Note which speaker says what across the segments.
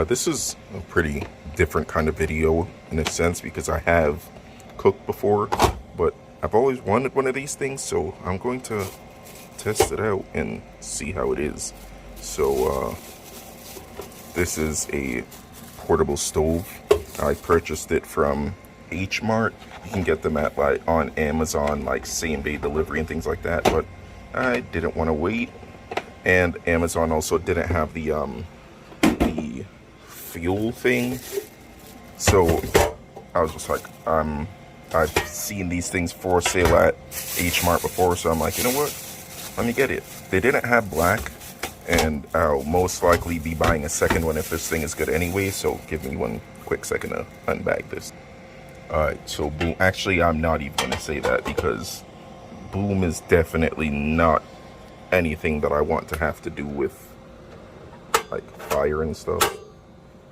Speaker 1: This is a pretty different kind of video in a sense because I have cooked before, but I've always wanted one of these things, so I'm going to test it out and see how it is. So, this is a portable stove. I purchased it from H Mart. You can get them at like on Amazon, like same day delivery and things like that, but I didn't want to wait, and Amazon also didn't have the fuel thing. So I was just like, I've seen these things for sale at H Mart before, so I'm like, you know what? Let me get it. They didn't have black, and I'll most likely be buying a second one if this thing is good anyway. So give me one quick second to unbag this. Alright, so boom. Actually, I'm not even gonna say that because boom is definitely not anything that I want to have to do with like fire and stuff.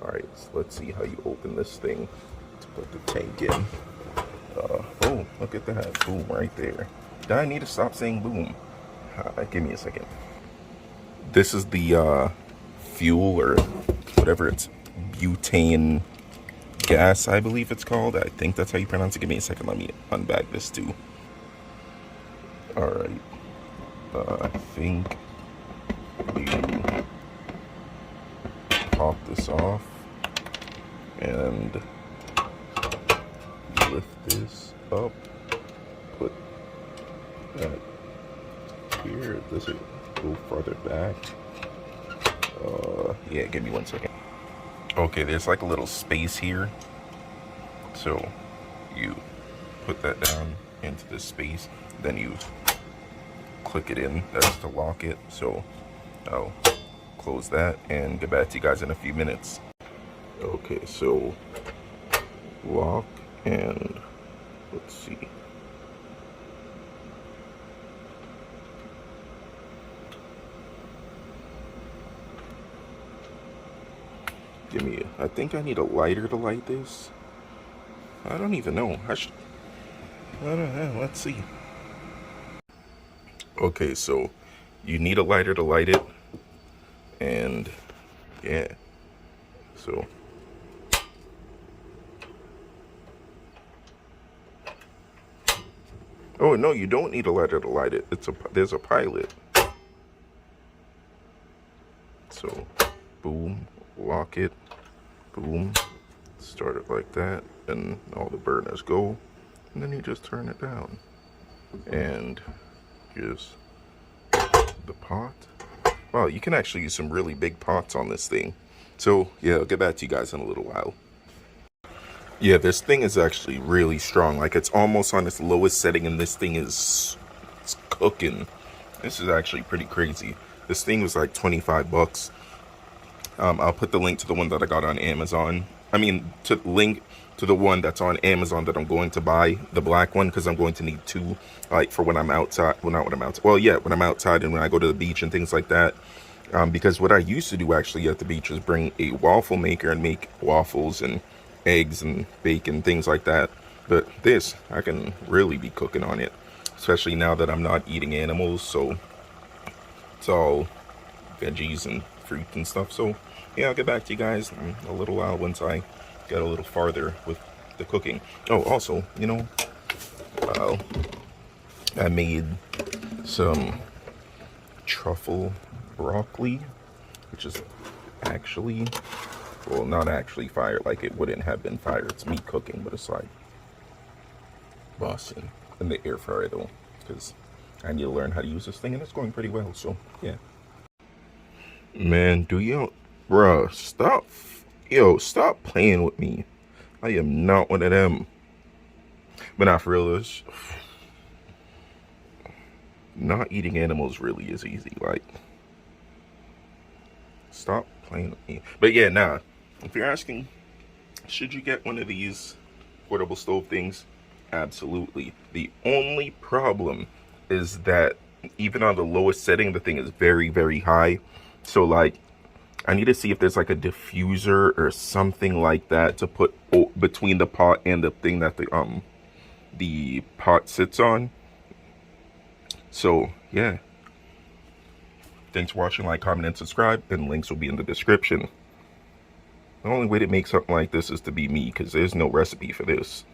Speaker 1: Alright, so let's see how you open this thing to put the tank in. Oh, look at that. Boom, right there. Do I need to stop saying boom? Give me a second. This is the fuel or whatever it's, butane gas, I believe it's called. I think that's how you pronounce it. Give me a second. Let me unbag this too. Alright. I think you pop this off and lift this up, put that here. Does it go farther back? Yeah, give me one second. Okay, there's like a little space here, so you put that down into this space, then you click it in. That's to lock it. So I'll close that and get back to you guys in a few minutes. Okay, so lock, and let's see. I think I need a lighter to light this. I don't even know. I don't know. Let's see. Okay, so you need a lighter to light it. And yeah, so. Oh, no, you don't need a lighter to light it. There's a pilot. So, boom, lock it, boom, start it like that, and all the burners go, and then you just turn it down, and just the pot. Wow, you can actually use some really big pots on this thing. So yeah, I'll get back to you guys in a little while. Yeah, this thing is actually really strong. Like, it's almost on its lowest setting, and this thing is it's cooking. This is actually pretty crazy. This thing was like 25 bucks. I'll put the link to the one that I got on Amazon. I mean, to link to the one that's on Amazon that I'm going to buy, the black one, because I'm going to need two, like for when I'm outside. Well, not when I'm outside. Well, yeah, when I'm outside and when I go to the beach and things like that. Because what I used to do actually at the beach is bring a waffle maker and make waffles and eggs and bacon, things like that. But this, I can really be cooking on it, especially now that I'm not eating animals. So it's all veggies and fruit and stuff. So yeah, I'll get back to you guys in a little while once I get a little farther with the cooking. Oh, also, you know, I made some truffle broccoli, which is actually, well, not actually fire. Like, it wouldn't have been fire. It's me cooking, but it's like busting in the air fryer though, because I need to learn how to use this thing, and it's going pretty well. So yeah. Man, do you, bruh, stop, yo, stop playing with me. I am not one of them. But not for real, not eating animals really is easy. Like, stop playing with me. But yeah, nah, if you're asking, should you get one of these portable stove things? Absolutely. The only problem is that even on the lowest setting, the thing is very, very high. So like, I need to see if there's like a diffuser or something like that to put between the pot and the thing that the pot sits on. So yeah, thanks for watching. Like, comment, and subscribe, and links will be in the description. The only way to make something like this is to be me, because there's no recipe for this.